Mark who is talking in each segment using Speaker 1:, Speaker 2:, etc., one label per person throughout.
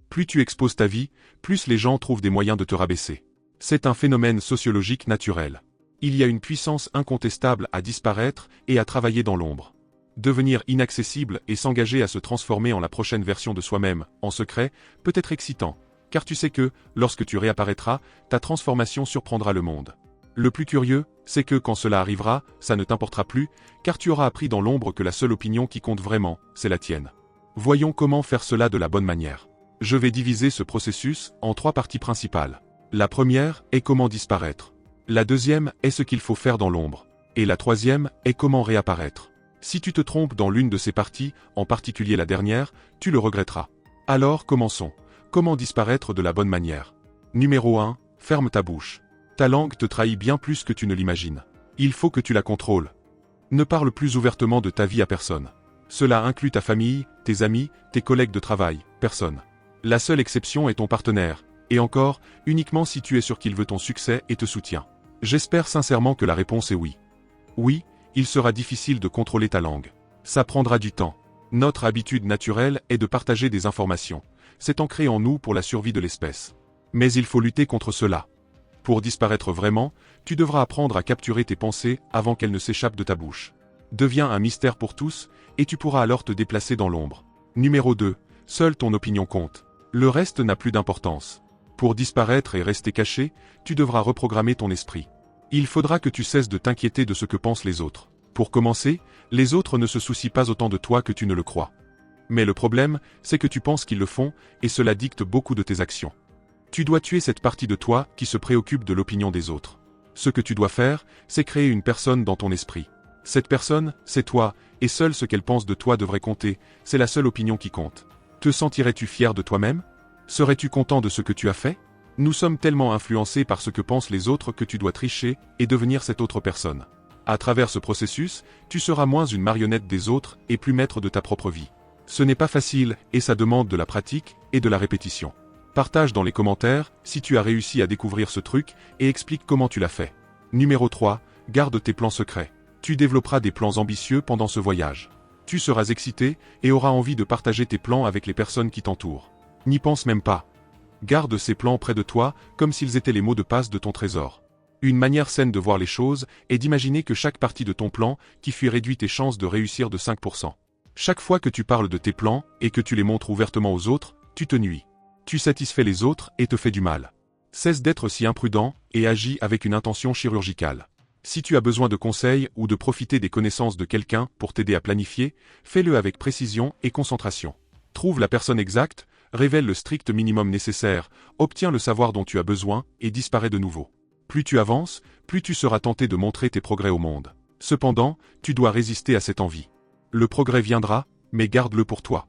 Speaker 1: Plus tu exposes ta vie, plus les gens trouvent des moyens de te rabaisser. C'est un phénomène sociologique naturel. Il y a une puissance incontestable à disparaître et à travailler dans l'ombre. Devenir inaccessible et s'engager à se transformer en la prochaine version de soi-même, en secret, peut être excitant, car tu sais que, lorsque tu réapparaîtras, ta transformation surprendra le monde. Le plus curieux, c'est que quand cela arrivera, ça ne t'importera plus, car tu auras appris dans l'ombre que la seule opinion qui compte vraiment, c'est la tienne. Voyons comment faire cela de la bonne manière. Je vais diviser ce processus en 3 parties principales. La première est comment disparaître. La deuxième est ce qu'il faut faire dans l'ombre. Et la troisième est comment réapparaître. Si tu te trompes dans l'une de ces parties, en particulier la dernière, tu le regretteras. Alors commençons. Comment disparaître de la bonne manière? Numéro 1, ferme ta bouche. Ta langue te trahit bien plus que tu ne l'imagines. Il faut que tu la contrôles. Ne parle plus ouvertement de ta vie à personne. Cela inclut ta famille, tes amis, tes collègues de travail, personne. La seule exception est ton partenaire, et encore, uniquement si tu es sûr qu'il veut ton succès et te soutient. J'espère sincèrement que la réponse est oui. Oui, il sera difficile de contrôler ta langue. Ça prendra du temps. Notre habitude naturelle est de partager des informations. C'est ancré en nous pour la survie de l'espèce. Mais il faut lutter contre cela. Pour disparaître vraiment, tu devras apprendre à capturer tes pensées avant qu'elles ne s'échappent de ta bouche. Deviens un mystère pour tous, et tu pourras alors te déplacer dans l'ombre. Numéro 2, seule ton opinion compte. Le reste n'a plus d'importance. Pour disparaître et rester caché, tu devras reprogrammer ton esprit. Il faudra que tu cesses de t'inquiéter de ce que pensent les autres. Pour commencer, les autres ne se soucient pas autant de toi que tu ne le crois. Mais le problème, c'est que tu penses qu'ils le font, et cela dicte beaucoup de tes actions. Tu dois tuer cette partie de toi qui se préoccupe de l'opinion des autres. Ce que tu dois faire, c'est créer une personne dans ton esprit. Cette personne, c'est toi, et seul ce qu'elle pense de toi devrait compter, c'est la seule opinion qui compte. Te sentirais-tu fier de toi-même? Serais-tu content de ce que tu as fait? Nous sommes tellement influencés par ce que pensent les autres que tu dois tricher et devenir cette autre personne. À travers ce processus, tu seras moins une marionnette des autres et plus maître de ta propre vie. Ce n'est pas facile et ça demande de la pratique et de la répétition. Partage dans les commentaires si tu as réussi à découvrir ce truc et explique comment tu l'as fait. Numéro 3, garde tes plans secrets. Tu développeras des plans ambitieux pendant ce voyage. Tu seras excité et auras envie de partager tes plans avec les personnes qui t'entourent. N'y pense même pas. Garde ces plans près de toi comme s'ils étaient les mots de passe de ton trésor. Une manière saine de voir les choses est d'imaginer que chaque partie de ton plan qui fuit réduit tes chances de réussir de 5%. Chaque fois que tu parles de tes plans et que tu les montres ouvertement aux autres, tu te nuis. Tu satisfais les autres et te fais du mal. Cesse d'être si imprudent et agis avec une intention chirurgicale. Si tu as besoin de conseils ou de profiter des connaissances de quelqu'un pour t'aider à planifier, fais-le avec précision et concentration. Trouve la personne exacte, révèle le strict minimum nécessaire, obtiens le savoir dont tu as besoin et disparais de nouveau. Plus tu avances, plus tu seras tenté de montrer tes progrès au monde. Cependant, tu dois résister à cette envie. Le progrès viendra, mais garde-le pour toi.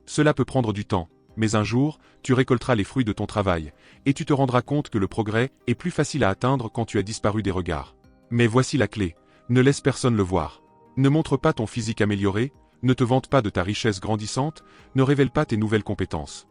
Speaker 1: Cela peut prendre du temps, mais un jour, tu récolteras les fruits de ton travail, et tu te rendras compte que le progrès est plus facile à atteindre quand tu as disparu des regards. Mais voici la clé, ne laisse personne le voir. Ne montre pas ton physique amélioré, ne te vante pas de ta richesse grandissante, ne révèle pas tes nouvelles compétences.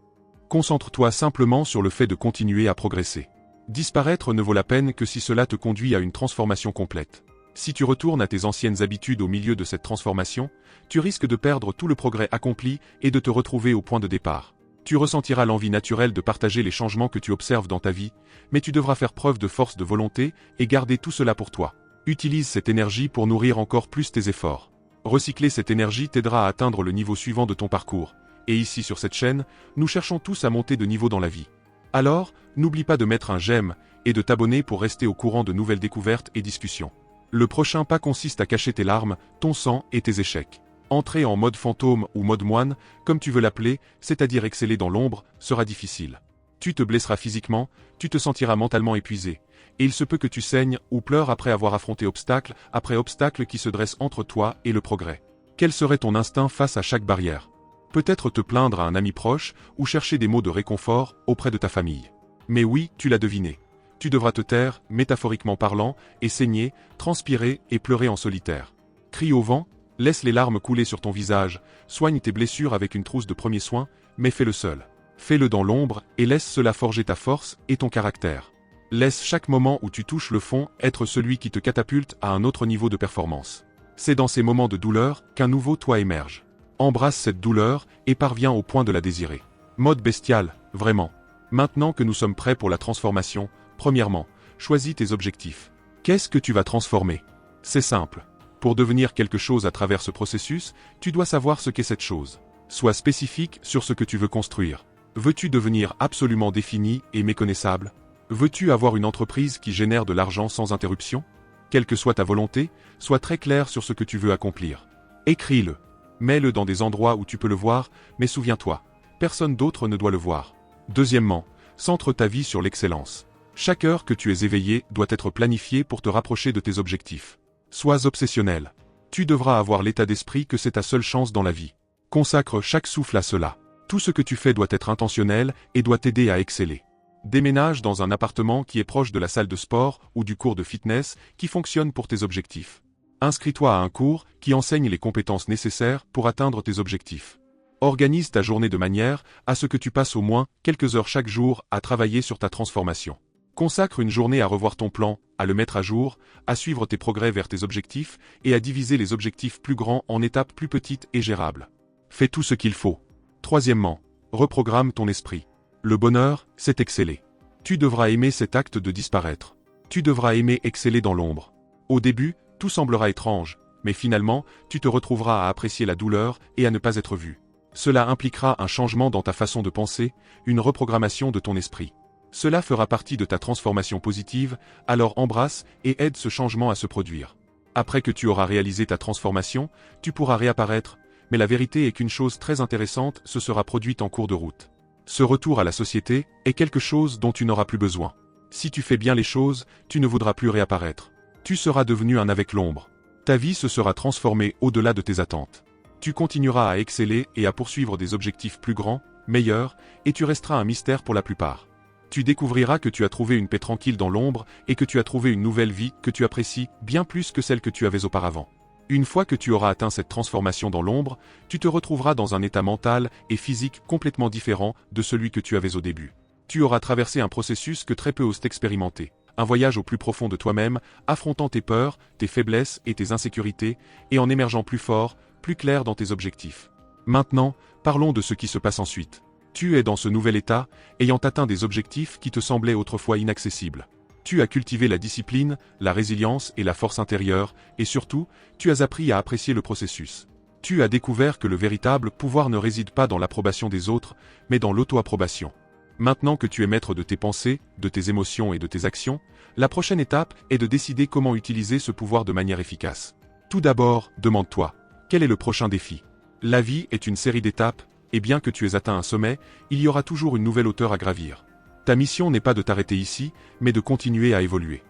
Speaker 1: Concentre-toi simplement sur le fait de continuer à progresser. Disparaître ne vaut la peine que si cela te conduit à une transformation complète. Si tu retournes à tes anciennes habitudes au milieu de cette transformation, tu risques de perdre tout le progrès accompli et de te retrouver au point de départ. Tu ressentiras l'envie naturelle de partager les changements que tu observes dans ta vie, mais tu devras faire preuve de force de volonté et garder tout cela pour toi. Utilise cette énergie pour nourrir encore plus tes efforts. Recycler cette énergie t'aidera à atteindre le niveau suivant de ton parcours. Et ici sur cette chaîne, nous cherchons tous à monter de niveau dans la vie. Alors, n'oublie pas de mettre un j'aime et de t'abonner pour rester au courant de nouvelles découvertes et discussions. Le prochain pas consiste à cacher tes larmes, ton sang et tes échecs. Entrer en mode fantôme ou mode moine, comme tu veux l'appeler, c'est-à-dire exceller dans l'ombre, sera difficile. Tu te blesseras physiquement, tu te sentiras mentalement épuisé. Et il se peut que tu saignes ou pleures après avoir affronté obstacle après obstacle qui se dresse entre toi et le progrès. Quel serait ton instinct face à chaque barrière? Peut-être te plaindre à un ami proche ou chercher des mots de réconfort auprès de ta famille. Mais oui, tu l'as deviné. Tu devras te taire, métaphoriquement parlant, et saigner, transpirer et pleurer en solitaire. Crie au vent, laisse les larmes couler sur ton visage, soigne tes blessures avec une trousse de premiers soins, mais fais-le seul. Fais-le dans l'ombre et laisse cela forger ta force et ton caractère. Laisse chaque moment où tu touches le fond être celui qui te catapulte à un autre niveau de performance. C'est dans ces moments de douleur qu'un nouveau toi émerge. Embrasse cette douleur et parviens au point de la désirer. Mode bestial, Vraiment. Maintenant que nous sommes prêts pour la transformation, premièrement, choisis tes objectifs. Qu'est-ce que tu vas transformer? C'est simple. Pour devenir quelque chose à travers ce processus, tu dois savoir ce qu'est cette chose. Sois spécifique sur ce que tu veux construire. Veux-tu devenir absolument défini et méconnaissable? Veux-tu avoir une entreprise qui génère de l'argent sans interruption? Quelle que soit ta volonté, sois très clair sur ce que tu veux accomplir. Écris-le. Mets-le dans des endroits où tu peux le voir, mais souviens-toi, personne d'autre ne doit le voir. Deuxièmement, centre ta vie sur l'excellence. Chaque heure que tu es éveillé doit être planifiée pour te rapprocher de tes objectifs. Sois obsessionnel. Tu devras avoir l'état d'esprit que c'est ta seule chance dans la vie. Consacre chaque souffle à cela. Tout ce que tu fais doit être intentionnel et doit t'aider à exceller. Déménage dans un appartement qui est proche de la salle de sport ou du cours de fitness qui fonctionne pour tes objectifs. Inscris-toi à un cours qui enseigne les compétences nécessaires pour atteindre tes objectifs. Organise ta journée de manière à ce que tu passes au moins quelques heures chaque jour à travailler sur ta transformation. Consacre une journée à revoir ton plan, à le mettre à jour, à suivre tes progrès vers tes objectifs et à diviser les objectifs plus grands en étapes plus petites et gérables. Fais tout ce qu'il faut. Troisièmement, reprogramme ton esprit. Le bonheur, c'est exceller. Tu devras aimer cet acte de disparaître. Tu devras aimer exceller dans l'ombre. Au début, tout semblera étrange, mais finalement, tu te retrouveras à apprécier la douleur et à ne pas être vu. Cela impliquera un changement dans ta façon de penser, une reprogrammation de ton esprit. Cela fera partie de ta transformation positive, alors embrasse et aide ce changement à se produire. Après que tu auras réalisé ta transformation, tu pourras réapparaître, mais la vérité est qu'une chose très intéressante se sera produite en cours de route. Ce retour à la société est quelque chose dont tu n'auras plus besoin. Si tu fais bien les choses, tu ne voudras plus réapparaître. Tu seras devenu un avec l'ombre. Ta vie se sera transformée au-delà de tes attentes. Tu continueras à exceller et à poursuivre des objectifs plus grands, meilleurs, et tu resteras un mystère pour la plupart. Tu découvriras que tu as trouvé une paix tranquille dans l'ombre et que tu as trouvé une nouvelle vie que tu apprécies bien plus que celle que tu avais auparavant. Une fois que tu auras atteint cette transformation dans l'ombre, tu te retrouveras dans un état mental et physique complètement différent de celui que tu avais au début. Tu auras traversé un processus que très peu osent expérimenter. Un voyage au plus profond de toi-même, affrontant tes peurs, tes faiblesses et tes insécurités, et en émergeant plus fort, plus clair dans tes objectifs. Maintenant, parlons de ce qui se passe ensuite. Tu es dans ce nouvel état, ayant atteint des objectifs qui te semblaient autrefois inaccessibles. Tu as cultivé la discipline, la résilience et la force intérieure, et surtout, tu as appris à apprécier le processus. Tu as découvert que le véritable pouvoir ne réside pas dans l'approbation des autres, mais dans l'auto-approbation. Maintenant que tu es maître de tes pensées, de tes émotions et de tes actions, la prochaine étape est de décider comment utiliser ce pouvoir de manière efficace. Tout d'abord, demande-toi, quel est le prochain défi? La vie est une série d'étapes, et bien que tu aies atteint un sommet, il y aura toujours une nouvelle hauteur à gravir. Ta mission n'est pas de t'arrêter ici, mais de continuer à évoluer.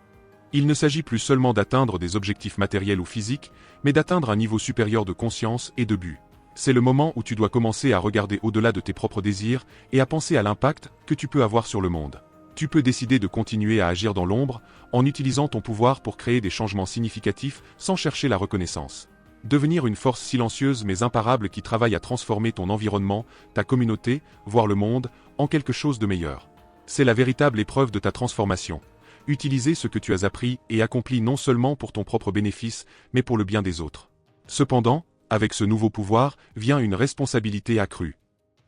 Speaker 1: Il ne s'agit plus seulement d'atteindre des objectifs matériels ou physiques, mais d'atteindre un niveau supérieur de conscience et de but. C'est le moment où tu dois commencer à regarder au-delà de tes propres désirs et à penser à l'impact que tu peux avoir sur le monde. Tu peux décider de continuer à agir dans l'ombre, en utilisant ton pouvoir pour créer des changements significatifs sans chercher la reconnaissance. Devenir une force silencieuse mais imparable qui travaille à transformer ton environnement, ta communauté, voire le monde, en quelque chose de meilleur. C'est la véritable épreuve de ta transformation. Utiliser ce que tu as appris et accompli non seulement pour ton propre bénéfice, mais pour le bien des autres. Cependant, avec ce nouveau pouvoir, vient une responsabilité accrue.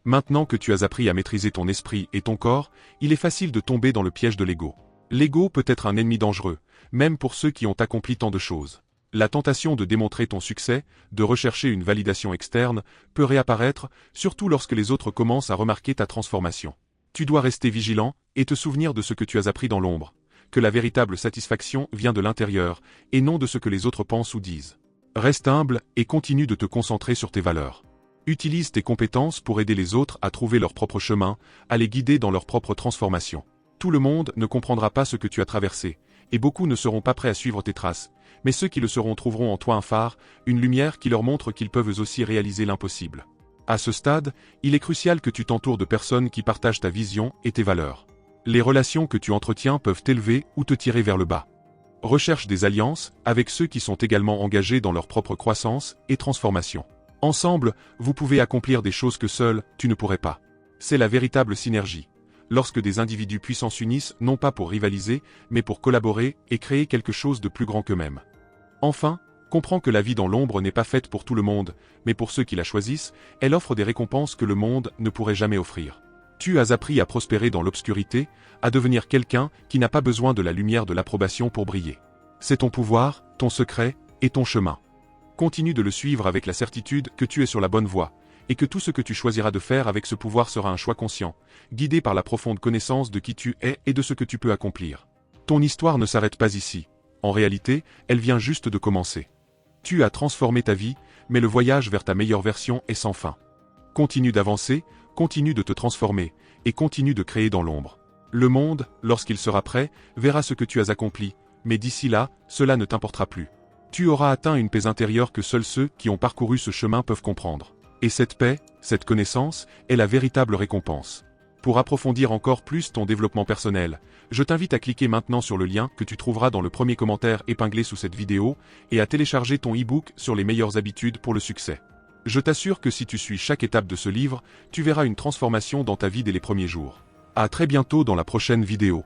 Speaker 1: Maintenant que tu as appris à maîtriser ton esprit et ton corps, il est facile de tomber dans le piège de l'ego. L'ego peut être un ennemi dangereux, même pour ceux qui ont accompli tant de choses. La tentation de démontrer ton succès, de rechercher une validation externe, peut réapparaître, surtout lorsque les autres commencent à remarquer ta transformation. Tu dois rester vigilant et te souvenir de ce que tu as appris dans l'ombre, que la véritable satisfaction vient de l'intérieur, et non de ce que les autres pensent ou disent. Reste humble et continue de te concentrer sur tes valeurs. Utilise tes compétences pour aider les autres à trouver leur propre chemin, à les guider dans leur propre transformation. Tout le monde ne comprendra pas ce que tu as traversé, et beaucoup ne seront pas prêts à suivre tes traces, mais ceux qui le seront trouveront en toi un phare, une lumière qui leur montre qu'ils peuvent aussi réaliser l'impossible. À ce stade, il est crucial que tu t'entoures de personnes qui partagent ta vision et tes valeurs. Les relations que tu entretiens peuvent t'élever ou te tirer vers le bas. Recherche des alliances avec ceux qui sont également engagés dans leur propre croissance et transformation. Ensemble, vous pouvez accomplir des choses que seul, tu ne pourrais pas. C'est la véritable synergie. Lorsque des individus puissants s'unissent non pas pour rivaliser, mais pour collaborer et créer quelque chose de plus grand qu'eux-mêmes. Enfin, comprends que la vie dans l'ombre n'est pas faite pour tout le monde, mais pour ceux qui la choisissent, elle offre des récompenses que le monde ne pourrait jamais offrir. Tu as appris à prospérer dans l'obscurité, à devenir quelqu'un qui n'a pas besoin de la lumière de l'approbation pour briller. C'est ton pouvoir, ton secret, et ton chemin. Continue de le suivre avec la certitude que tu es sur la bonne voie, et que tout ce que tu choisiras de faire avec ce pouvoir sera un choix conscient, guidé par la profonde connaissance de qui tu es et de ce que tu peux accomplir. Ton histoire ne s'arrête pas ici. En réalité, elle vient juste de commencer. Tu as transformé ta vie, mais le voyage vers ta meilleure version est sans fin. Continue d'avancer, continue de te transformer, et continue de créer dans l'ombre. Le monde, lorsqu'il sera prêt, verra ce que tu as accompli, mais d'ici là, cela ne t'importera plus. Tu auras atteint une paix intérieure que seuls ceux qui ont parcouru ce chemin peuvent comprendre. Et cette paix, cette connaissance, est la véritable récompense. Pour approfondir encore plus ton développement personnel, je t'invite à cliquer maintenant sur le lien que tu trouveras dans le premier commentaire épinglé sous cette vidéo et à télécharger ton e-book sur les meilleures habitudes pour le succès. Je t'assure que si tu suis chaque étape de ce livre, tu verras une transformation dans ta vie dès les premiers jours. À très bientôt dans la prochaine vidéo.